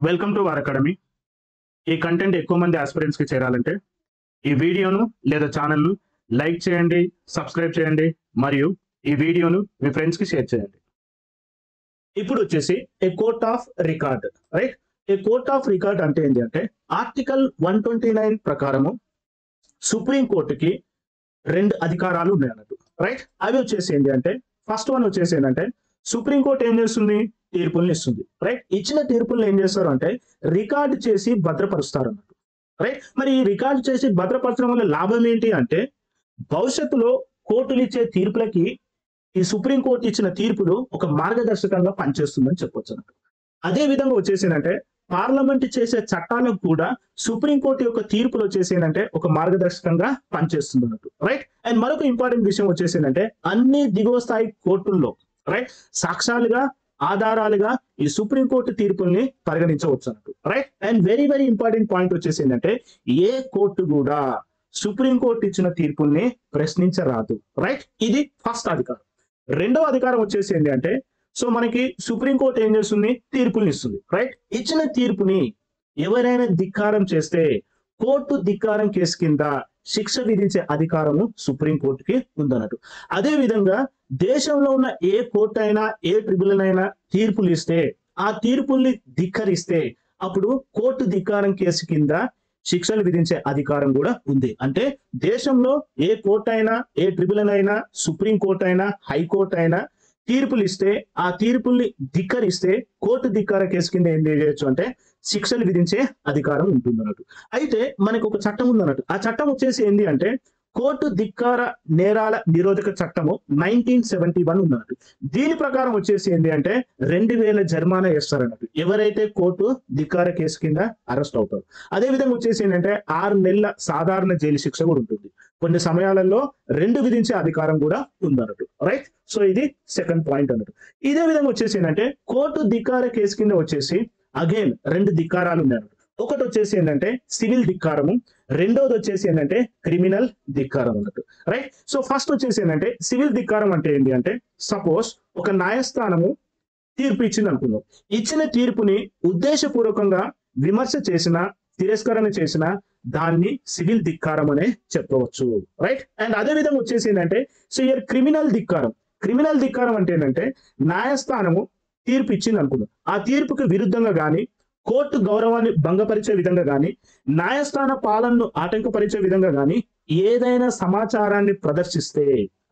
Welcome to our academy. ఈ content ఎక్కువ మంది ఆస్పిరెంట్స్ కి చేరాలంటే ఈ వీడియోను లేదా ఛానల్ను లైక్ చేయండి, సబ్స్క్రైబ్ చేయండి మరియు ఈ వీడియోను మీ ఫ్రెండ్స్ కి షేర్ చేయండి. ఇప్పుడు వచ్చేసి ఏ court of record, right? A court of record అంటే ఏంటి అంటే ఆర్టికల్ 129 ప్రకారము సుప్రీం కోర్టుకి రెండు అధికారాలు ఉన్నాయి అన్నట్టు, రైట్? అవి వచ్చేసి ఏంటి అంటే ఫస్ట్ వన్ వచ్చేసి ఏంటంటే సుప్రీం కోర్టు ఏం చేస్తుంది? తీర్పుల్ని ఇస్తుంది, రైట్? ఇచ్చిన తీర్పుల్ని ఏం చేస్తారు అంటే రికార్డ్ చేసి భద్రపరుస్తారు అన్నట్టు, రైట్? మరి ఈ రికార్డ్ చేసి భద్రపరచడం వల్ల లాభం ఏంటి అంటే భవిష్యత్తులో కోర్టులు ఇచ్చే తీర్పులకి ఈ సుప్రీం కోర్టు ఇచ్చిన తీర్పులు ఒక మార్గదర్శకంగా పనిచేస్తుందని చెప్పొచ్చు అన్నట్టు. అదే విధంగా వచ్చేసిందంటే పార్లమెంట్ చేసే చట్టాలకు కూడా సుప్రీం కోర్టు యొక్క తీర్పులు వచ్చేసిందంటే ఒక మార్గదర్శకంగా పనిచేస్తుంది అన్నట్టు, రైట్? అండ్ మరొక ఇంపార్టెంట్ విషయం వచ్చేసిందంటే అన్ని దిగువ స్థాయి కోర్టుల్లో, రైట్, సాక్ష్యాలుగా ఆధారాలుగా ఈ సుప్రీం కోర్టు తీర్పుల్ని పరిగణించవచ్చు అన్నట్టు, right? And very very important point వచ్చేసిందంటే ఏ కోర్టు కూడా సుప్రీం కోర్టు ఇచ్చిన తీర్పుల్ని ప్రశ్నించరాదు, రైట్? ఇది ఫస్ట్ అధికారం. రెండవ అధికారం వచ్చేసి ఏంటి అంటే సో మనకి సుప్రీంకోర్టు ఏం చేస్తుంది? తీర్పుని ఇస్తుంది, రైట్? ఇచ్చిన తీర్పుని ఎవరైనా ధిక్కారం చేస్తే కోర్టు ధిక్కారం కేసు కింద శిక్ష విధించే అధికారము సుప్రీంకోర్టుకి ఉందన్నట్టు. అదే విధంగా దేశంలో ఉన్న ఏ కోర్టు అయినా ఏ ట్రిబ్యునల్ అయినా తీర్పులు ఇస్తే ఆ తీర్పుల్ని ధిక్కరిస్తే అప్పుడు కోర్టు ధిక్కారం కేసు కింద శిక్షలు విధించే అధికారం కూడా ఉంది. అంటే దేశంలో ఏ కోర్టు అయినా ఏ ట్రిబ్యునల్ అయినా సుప్రీం కోర్టు అయినా హైకోర్టు అయినా తీర్పులు ఇస్తే ఆ తీర్పుల్ని ధిక్కరిస్తే కోర్టు ధిక్కార కేసు కింద ఏం చేయొచ్చు అంటే శిక్షలు విధించే అధికారం ఉంటుంది అన్నట్టు. అయితే మనకు ఒక చట్టం ఉందన్నట్టు. ఆ చట్టం వచ్చేసి ఏంటి అంటే కోర్టు ధిక్కార నేరాల నిరోధక చట్టము 1971 ఉందన్నట్టు. దీని ప్రకారం వచ్చేసి ఏంటి అంటే 2000 జరిమానా వేస్తారన్నట్టు ఎవరైతే కోర్టు ధిక్కార కేసు కింద అరెస్ట్ అవుతారు. అదే విధంగా వచ్చేసి ఏంటంటే 6 నెలల సాధారణ జైలు శిక్ష కూడా ఉంటుంది. కొన్ని సమయాలలో 2 విధించే అధికారం కూడా ఉందన్నట్టు, రైట్? సో ఇది సెకండ్ పాయింట్ అన్నట్టు. ఇదే విధంగా వచ్చేసి ఏంటంటే కోర్టు ధిక్కార కేసు కింద వచ్చేసి అగైన్ 2 ధిక్కారాలు ఉన్నాయి అన్నట్టు. ఒకటి వచ్చేసి ఏంటంటే సివిల్ ధిక్కారము, రెండోది వచ్చేసి ఏంటంటే క్రిమినల్ ధిక్కారం అన్నట్టు, రైట్? సో ఫస్ట్ వచ్చేసి ఏంటంటే సివిల్ ధిక్కారం అంటే ఏంటి అంటే సపోజ్ ఒక న్యాయస్థానము తీర్పు ఇచ్చింది అనుకుందాం. ఇచ్చిన తీర్పుని ఉద్దేశపూర్వకంగా విమర్శ చేసిన తిరస్కరణ చేసిన దాన్ని సివిల్ ధిక్కారం అనే చెప్పవచ్చు, రైట్? అండ్ అదే విధంగా వచ్చేసి ఏంటంటే సో ఇయర్ క్రిమినల్ ధిక్కారం. క్రిమినల్ ధిక్కారం అంటే ఏంటంటే న్యాయస్థానము తీర్పు ఇచ్చింది అనుకుందాం. ఆ తీర్పుకి విరుద్ధంగా గాని కోర్టు గౌరవాన్ని భంగపరిచే విధంగా గాని న్యాయస్థాన పాలనను ఆటంకపరిచే విధంగా గాని ఏదైనా సమాచారాన్ని ప్రదర్శిస్తే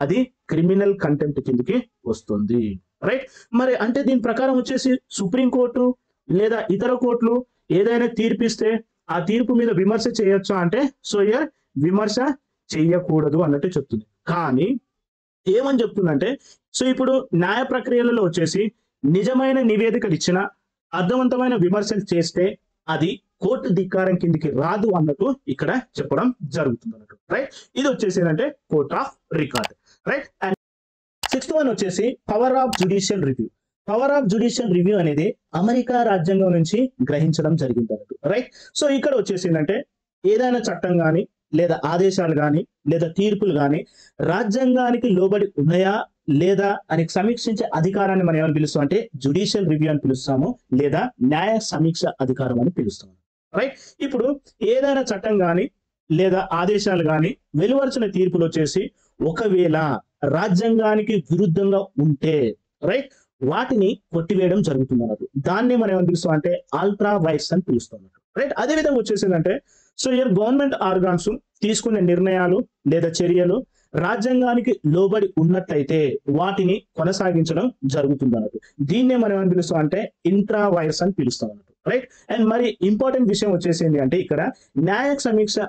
అది క్రిమినల్ కంటెంప్ట్ కిందకి వస్తుంది, రైట్? మరి అంటే దీని ప్రకారం వచ్చేసి సుప్రీంకోర్టు లేదా ఇతర కోర్టులు ఏదైనా తీర్పిస్తే ఆ తీర్పు మీద విమర్శ చేయొచ్చా అంటే సో ఇయర్ విమర్శ చెయ్యకూడదు అన్నట్టు చెప్తుంది. కానీ ఏమని చెప్తుందంటే సో ఇప్పుడు న్యాయ ప్రక్రియలలో వచ్చేసి నిజమైన నివేదికలు ఇచ్చిన అర్థవంతమైన విమర్శలు చేస్తే అది కోర్టు ధిక్కారం కిందికి రాదు అన్నట్టు ఇక్కడ చెప్పడం జరుగుతుంది అన్నట్టు, రైట్? ఇది వచ్చేసి ఏంటంటే court of record, right? And sixth one వచ్చేసి power of judicial review. Power of judicial review అనేది అమెరికా రాజ్యాంగం నుంచి గ్రహించడం జరిగింది అన్నట్టు, రైట్? సో ఇక్కడ వచ్చేసి ఏంటంటే ఏదైనా చట్టం కానీ లేదా ఆదేశాలు కానీ లేదా తీర్పులు కానీ రాజ్యాంగానికి లోబడి ఉన్నాయా లేదా అని సమీక్షించే అధికారాన్ని మనం ఏమని పిలుస్తాం అంటే జ్యుడిషియల్ రివ్యూ అని పిలుస్తాము లేదా న్యాయ సమీక్ష అధికారం అని పిలుస్తాము, రైట్? ఇప్పుడు ఏదైనా చట్టం కానీ లేదా ఆదేశాలు కానీ వెలువరిచిన తీర్పులు వచ్చేసి ఒకవేళ రాజ్యాంగానికి విరుద్ధంగా ఉంటే, రైట్, వాటిని కొట్టివేయడం జరుగుతుంది అన్నట్టు. దాన్ని మనం ఏమని పిలుస్తాం అంటే అల్ట్రా వైర్స్ అని పిలుస్తాం అన్నట్టు, రైట్? అదే విధంగా వచ్చేసిందంటే సో ఇయర్ గవర్నమెంట్ ఆర్గాన్స్ తీసుకునే నిర్ణయాలు లేదా చర్యలు రాజ్యాంగానికి లోబడి ఉన్నట్లయితే వాటిని కొనసాగించడం జరుగుతుంది అన్నట్టు. దీన్నే మనం ఏమని పిలుస్తాం అంటే ఇంట్రా వైర్స్ అని పిలుస్తాం అన్నట్టు, రైట్? అండ్ మరి ఇంపార్టెంట్ విషయం వచ్చేసింది అంటే ఇక్కడ న్యాయ సమీక్ష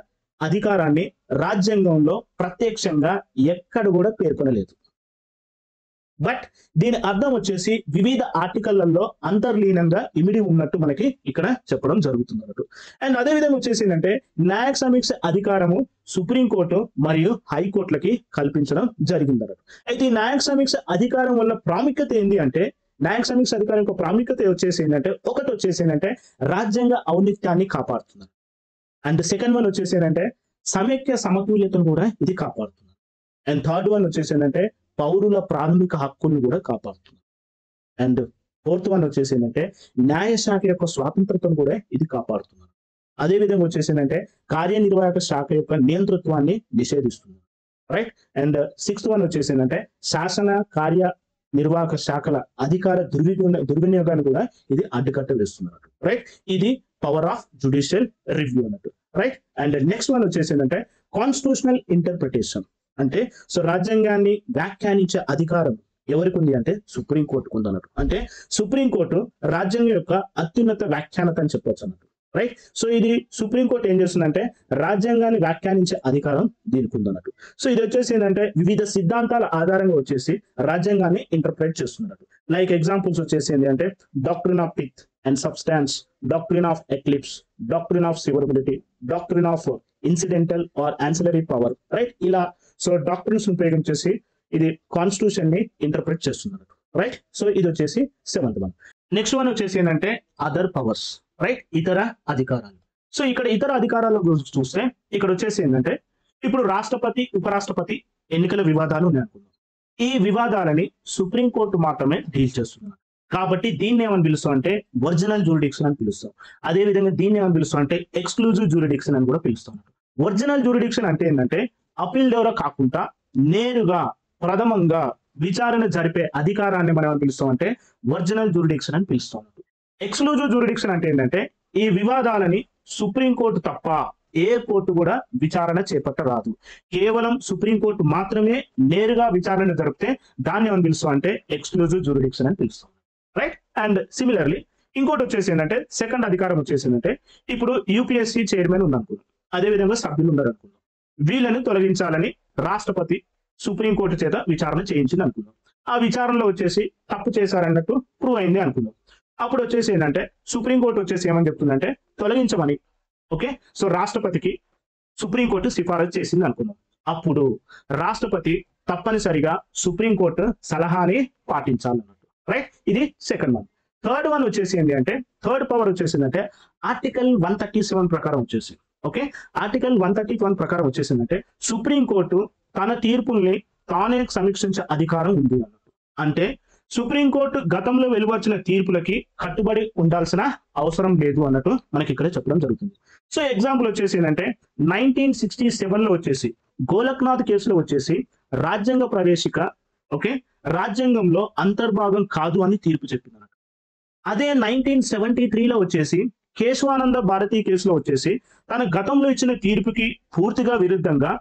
అధికారాన్ని రాజ్యాంగంలో ప్రత్యక్షంగా ఎక్కడ కూడా పేర్కొనలేదు. బట్ దీని అర్థం వచ్చేసి వివిధ ఆర్టికళ్లలో అంతర్లీనంగా ఇమిడి ఉన్నట్టు మనకి ఇక్కడ చెప్పడం జరుగుతుంది అన్నట్టు. అండ్ అదే విధంగా వచ్చేసి ఏంటంటే న్యాయ సమీక్ష అధికారము సుప్రీంకోర్టు మరియు హైకోర్టులకి కల్పించడం జరిగింది అన్నట్టు. అయితే ఈ న్యాయ సమీక్ష అధికారం వల్ల ప్రాముఖ్యత ఏంటి అంటే న్యాయ సమీక్ష అధికారం యొక్క ప్రాముఖ్యత వచ్చేసి ఏంటంటే ఒకటి వచ్చేసి ఏంటంటే రాజ్యాంగ ఔన్నత్యాన్ని కాపాడుతుంది. అండ్ సెకండ్ వన్ వచ్చేసి ఏంటంటే సమైక్య సమతుల్యతను కూడా ఇది కాపాడుతుంది. అండ్ థర్డ్ వన్ వచ్చేసి ఏంటంటే పౌరుల ప్రాథమిక హక్కులను కూడా కాపాడుతుంది. అండ్ ఫోర్త్ వన్ వచ్చేసి ఏంటంటే న్యాయశాఖ యొక్క స్వాతంత్రతను కూడా ఇది కాపాడుతుంది. అదే విధంగా వచ్చేసి ఏంటంటే కార్యనిర్వాహక శాఖ యొక్క నియంతృత్వాన్ని నిషేధిస్తుంది. రైట్. అండ్ సిక్స్త్ వన్ వచ్చేసి ఏంటంటే శాసన కార్య నిర్వాహక శాఖల అధికార దుర్వినియోగాన్ని కూడా ఇది అడ్డుకట్ట వేస్తున్నట్టు. రైట్. ఇది పవర్ ఆఫ్ జుడిషియల్ రివ్యూ అన్నట్టు. రైట్. అండ్ నెక్స్ట్ వన్ వచ్చేసి ఏంటంటే కాన్స్టిట్యూషనల్ ఇంటర్ప్రిటేషన్. అంటే సో రాజ్యాంగాన్ని వ్యాఖ్యానించే అధికారం ఎవరికి ఉంది అంటే సుప్రీంకోర్టుకు ఉంది అన్నట్టు. అంటే సుప్రీంకోర్టు రాజ్యాంగం యొక్క అత్యున్నత వ్యాఖ్యానత అని చెప్పొచ్చు అన్నట్టు. రైట్. సో ఇది సుప్రీంకోర్టు ఏం చేస్తుందంటే రాజ్యాంగాన్ని వ్యాఖ్యానించే అధికారం దీనికి ఉందన్నట్టు. సో ఇది వచ్చేసి ఏంటంటే వివిధ సిద్ధాంతాల ఆధారంగా వచ్చేసి రాజ్యాంగాన్ని ఇంటర్ప్రిట్ చేస్తున్నట్టు. లైక్ ఎగ్జాంపుల్స్ వచ్చేసి ఏంటి అంటే doctrine of pith and substance, doctrine of eclipse, doctrine of severability, doctrine of incidental or ancillary power. Right. ఇలా సో డాక్ట్రిన్స్ ఉపయోగించేసి ఇది కాన్స్టిట్యూషన్ ని ఇంటర్ప్రిట్ చేస్తున్నట్టు. రైట్. సో ఇది వచ్చేసి సెవెంత్ వన్. నెక్స్ట్ వన్ వచ్చేసి ఏంటంటే అదర్ పవర్స్. రైట్. ఇతర అధికారాలు. సో ఇక్కడ ఇతర అధికారాల గురించి చూస్తే ఇక్కడ వచ్చేసి ఏంటంటే ఇప్పుడు రాష్ట్రపతి ఉపరాష్ట్రపతి ఎన్నికల వివాదాలు ఉన్నాయనుకుందాం. ఈ వివాదాలని సుప్రీంకోర్టు మాత్రమే డీల్ చేస్తున్నారు. కాబట్టి దీన్ని ఏమని పిలుస్తాం అంటే ఒరిజినల్ జ్యూరిడిక్షన్ అని పిలుస్తాం. అదే విధంగా దీన్ని ఏమని పిలుస్తాం అంటే ఎక్స్క్లూజివ్ జ్యూరిడిక్షన్ అని కూడా పిలుస్తాం. ఒరిజినల్ జ్యూరిడిక్షన్ అంటే ఏంటంటే అపీల్ ద్వారా కాకుండా నేరుగా ప్రథమంగా విచారణ జరిపే అధికారాన్ని మనం ఏమని పిలుస్తాం అంటే ఒరిజినల్ జ్యూరిడిక్షన్ అని పిలుస్తాం. ఎక్స్క్లూజివ్ జ్యూరిడిక్షన్ అంటే ఏంటంటే ఈ వివాదాలని సుప్రీంకోర్టు తప్ప ఏ కోర్టు కూడా విచారణ చేపట్టరాదు. కేవలం సుప్రీంకోర్టు మాత్రమే నేరుగా విచారణ జరిపితే దాన్ని ఏమని పిలుస్తాం అంటే ఎక్స్క్లూజివ్ జ్యూరిడిక్షన్ అని పిలుస్తాం. రైట్. అండ్ సిమిలర్లీ ఇంకోటి వచ్చేసి ఏంటంటే సెకండ్ అధికారం వచ్చేసి ఏంటంటే ఇప్పుడు యూపీఎస్సీ చైర్మన్ ఉందనుకుందాం, అదే విధంగా సభ్యులు ఉన్నారు అనుకుందాం. వీళ్ళని తొలగించాలని రాష్ట్రపతి సుప్రీంకోర్టు చేత విచారణ చేయించింది అనుకుందాం. ఆ విచారణలో వచ్చేసి తప్పు చేశారన్నట్టు ప్రూవ్ అయింది అనుకుందాం. అప్పుడు వచ్చేసి ఏంటంటే సుప్రీంకోర్టు వచ్చేసి ఏమని చెప్తుందంటే తొలగించమని. ఓకే. సో రాష్ట్రపతికి సుప్రీంకోర్టు సిఫారసు చేసింది అనుకుందాం. అప్పుడు రాష్ట్రపతి తప్పనిసరిగా సుప్రీంకోర్టు సలహాని పాటించాలన్నట్టు. రైట్. ఇది సెకండ్ వన్. థర్డ్ వన్ వచ్చేసి ఏంటి అంటే థర్డ్ పవర్ వచ్చేసిందంటే ఆర్టికల్ 137 ప్రకారం వచ్చేసి ఓకే ఆర్టికల్ 131 ప్రకారం వచ్చేసిందంటే సుప్రీంకోర్టు తన తీర్పుల్ని తానే సమీక్షించే అధికారం ఉంది అన్నట్టు. అంటే సుప్రీంకోర్టు గతంలో వెలువచ్చిన తీర్పులకి కట్టుబడి ఉండాల్సిన అవసరం లేదు అన్నట్టు మనకి ఇక్కడ చెప్పడం జరుగుతుంది. సో ఎగ్జాంపుల్ వచ్చేసి ఏంటంటే 1967లో వచ్చేసి గోలక్నాథ్ కేసులో వచ్చేసి రాజ్యాంగ ప్రవేశిక ఓకే రాజ్యాంగంలో అంతర్భాగం కాదు అని తీర్పు చెప్పింది. అదే 1973లో వచ్చేసి కేశవానంద భారతి కేసులో వచ్చేసి తన గతంలో ఇచ్చిన తీర్పుకి పూర్తిగా విరుద్ధంగా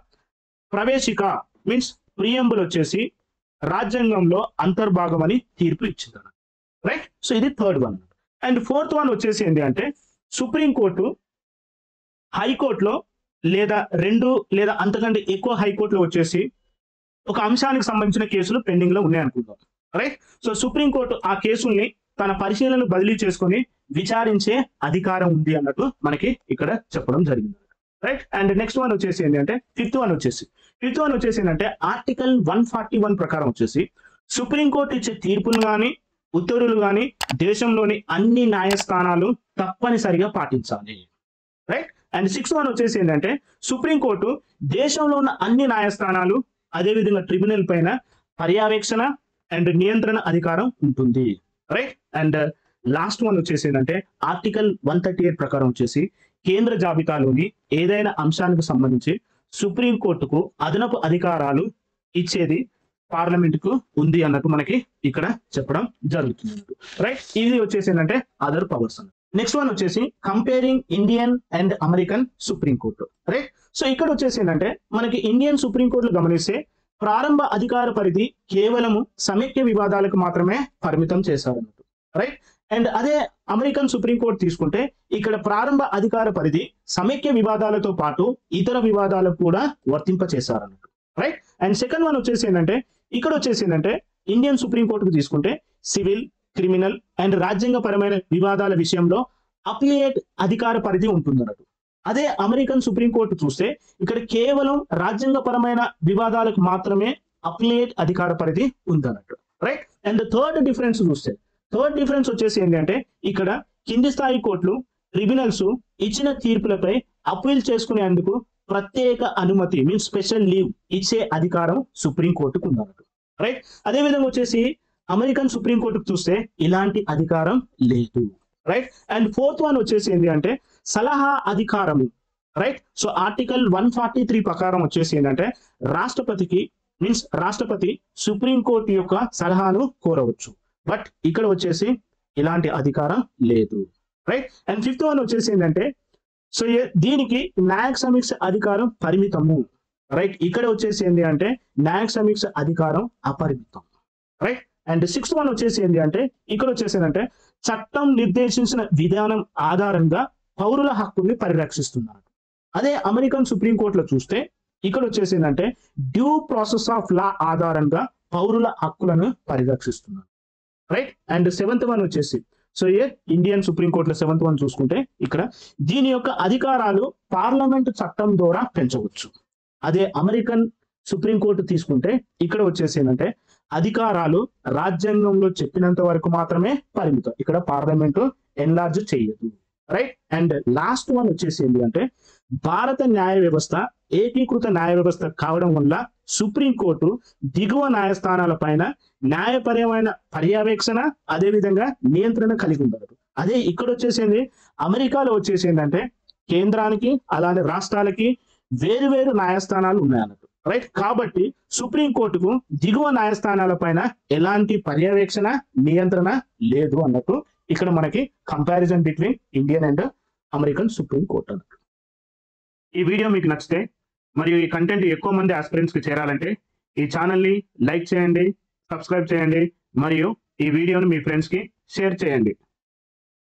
ప్రవేశిక మీన్స్ ప్రియంబుల్ వచ్చేసి రాజ్యాంగంలో అంతర్భాగం అని తీర్పు ఇచ్చింది. రైట్. సో ఇది third one. And fourth one వచ్చేసి ఏంటి అంటే సుప్రీంకోర్టు హైకోర్టులో లేదా 2 లేదా అంతకంటే ఎక్కువ హైకోర్టులో వచ్చేసి ఒక అంశానికి సంబంధించిన కేసులు పెండింగ్ లో ఉన్నాయనుకుందాం. రైట్. సో సుప్రీంకోర్టు ఆ కేసుల్ని తన పరిశీలనను బదిలీ చేసుకొని విచారించే అధికారం ఉంది అన్నట్టు మనకి ఇక్కడ చెప్పడం జరిగింది. రైట్. అండ్ నెక్స్ట్ వన్ వచ్చేసి ఏంటంటే ఫిఫ్త్ వన్ వచ్చేసి ఏంటంటే ఆర్టికల్ 141 ప్రకారం వచ్చేసి సుప్రీంకోర్టు ఇచ్చే తీర్పులు కానీ ఉత్తర్వులు కానీ దేశంలోని అన్ని న్యాయస్థానాలు తప్పనిసరిగా పాటించాలి. రైట్. అండ్ సిక్స్త్ వన్ వచ్చేసి ఏంటంటే సుప్రీంకోర్టు దేశంలో ఉన్న అన్ని న్యాయస్థానాలు అదేవిధంగా ట్రిబ్యునల్ పైన పర్యవేక్షణ అండ్ నియంత్రణ అధికారం ఉంటుంది. రైట్. అండ్ లాస్ట్ వన్ వచ్చేసి ఏంటంటే ఆర్టికల్ 138 ప్రకారం వచ్చేసి కేంద్ర జాబితాలోని ఏదైనా అంశానికి సంబంధించి సుప్రీంకోర్టుకు అదనపు అధికారాలు ఇచ్చేది పార్లమెంట్ కు ఉంది అన్నట్టు మనకి ఇక్కడ చెప్పడం జరుగుతుంది. రైట్. ఇది వచ్చేసి ఏంటంటే అదర్ పవర్స్ అన్నట్టు. నెక్స్ట్ వన్ వచ్చేసి comparing Indian and American supreme court. Right. So ఇక్కడ వచ్చేసి ఏంటంటే మనకి ఇండియన్ సుప్రీంకోర్టులు గమనిస్తే ప్రారంభ అధికార పరిధి కేవలము సమైక్య వివాదాలకు మాత్రమే పరిమితం చేశారన్నట్టు. రైట్. అండ్ అదే అమెరికన్ సుప్రీంకోర్టు తీసుకుంటే ఇక్కడ ప్రారంభ అధికార పరిధి సమైక్య వివాదాలతో పాటు ఇతర వివాదాలకు కూడా వర్తింప చేశారన్నట్టు. రైట్. అండ్ సెకండ్ వన్ వచ్చేసి ఏంటంటే ఇక్కడ వచ్చేసి ఏంటంటే ఇండియన్ సుప్రీంకోర్టుకు తీసుకుంటే సివిల్, క్రిమినల్ అండ్ రాజ్యాంగపరమైన వివాదాల విషయంలో అపిలేట్ అధికార పరిధి ఉంటుందన్నట్టు. అదే అమెరికన్ సుప్రీంకోర్టు చూస్తే ఇక్కడ కేవలం రాజ్యాంగపరమైన వివాదాలకు మాత్రమే అపిలేట్ అధికార పరిధి ఉందన్నట్టు. రైట్. అండ్ థర్డ్ డిఫరెన్స్ వచ్చేసి ఏంటంటే ఇక్కడ కింది స్థాయి కోర్టులు ట్రిబ్యునల్స్ ఇచ్చిన తీర్పులపై అపీల్ చేసుకునేందుకు ప్రత్యేక అనుమతి మీన్స్ స్పెషల్ లీవ్ ఇచ్చే అధికారం సుప్రీంకోర్టుకు ఉందన్నట్టు. రైట్. అదే విధంగా వచ్చేసి అమెరికన్ సుప్రీంకోర్టుకు చూస్తే ఇలాంటి అధికారం లేదు, రైట్. అండ్ ఫోర్త్ వన్ వచ్చేసి ఏంటి అంటే సలహా అధికారము, రైట్. సో ఆర్టికల్ 143 ప్రకారం వచ్చేసి ఏంటంటే రాష్ట్రపతికి రాష్ట్రపతి సుప్రీంకోర్టు యొక్క సలహాను కోరవచ్చు. బట్ ఇక్కడ వచ్చేసి ఇలాంటి అధికారం లేదు, రైట్. అండ్ ఫిఫ్త్ వన్ వచ్చేసి ఏంటంటే సో దీనికి న్యాయ సమీక్ష అధికారం పరిమితము, రైట్. ఇక్కడ వచ్చేసి ఏంటి అంటే న్యాయ సమీక్ష అధికారం అపరిమితం, రైట్. అండ్ సిక్స్త్ వన్ వచ్చేసి ఏంటి అంటే ఇక్కడ వచ్చేసి ఏంటంటే చట్టం నిర్దేశించిన విధానం ఆధారంగా పౌరుల హక్కుల్ని పరిరక్షిస్తున్నారు. అదే అమెరికన్ సుప్రీంకోర్టులో చూస్తే ఇక్కడ వచ్చేసి ఏంటంటే డ్యూ ప్రాసెస్ ఆఫ్ లా ఆధారంగా పౌరుల హక్కులను పరిరక్షిస్తున్నారు, రైట్. అండ్ సెవెంత్ వన్ వచ్చేసి సో ఇండియన్ సుప్రీంకోర్టులో సెవెంత్ వన్ చూసుకుంటే ఇక్కడ దీని యొక్క అధికారాలు పార్లమెంట్ చట్టం ద్వారా పెంచవచ్చు. అదే అమెరికన్ సుప్రీంకోర్టు తీసుకుంటే ఇక్కడ వచ్చేసి ఏంటంటే అధికారాలు రాజ్యాంగంలో చెప్పినంత వరకు మాత్రమే పరిమితం, ఇక్కడ పార్లమెంటు ఎన్లార్జ్ చేయదు, రైట్. అండ్ లాస్ట్ వన్ వచ్చేసి ఏంటి అంటే భారత న్యాయ వ్యవస్థ ఏకీకృత న్యాయ వ్యవస్థ కావడం వల్ల సుప్రీంకోర్టు దిగువ న్యాయస్థానాల పైన న్యాయపరమైన పర్యవేక్షణ అదేవిధంగా నియంత్రణ కలిగి ఉండదు. అదే ఇక్కడ వచ్చేసింది అమెరికాలో వచ్చేసి ఏంటంటే కేంద్రానికి అలానే రాష్ట్రాలకి వేరు న్యాయస్థానాలు ఉన్నాయన్నట్టు, రైట్. కాబట్టి సుప్రీంకోర్టుకు దిగువ న్యాయస్థానాల పైన ఎలాంటి పర్యవేక్షణ నియంత్రణ లేదు అన్నట్టు ఇక్కడ మనకి comparison between Indian and American supreme court అన్నట్టు. ఈ వీడియో మీకు నచ్చితే మరియు ఈ కంటెంట్ ఎక్కువ మంది ఆస్పిరెంట్స్ కి చేరాలంటే ఈ ఛానల్ని లైక్ చేయండి, సబ్స్క్రైబ్ చేయండి మరియు ఈ వీడియోని మీ ఫ్రెండ్స్ కి షేర్ చేయండి.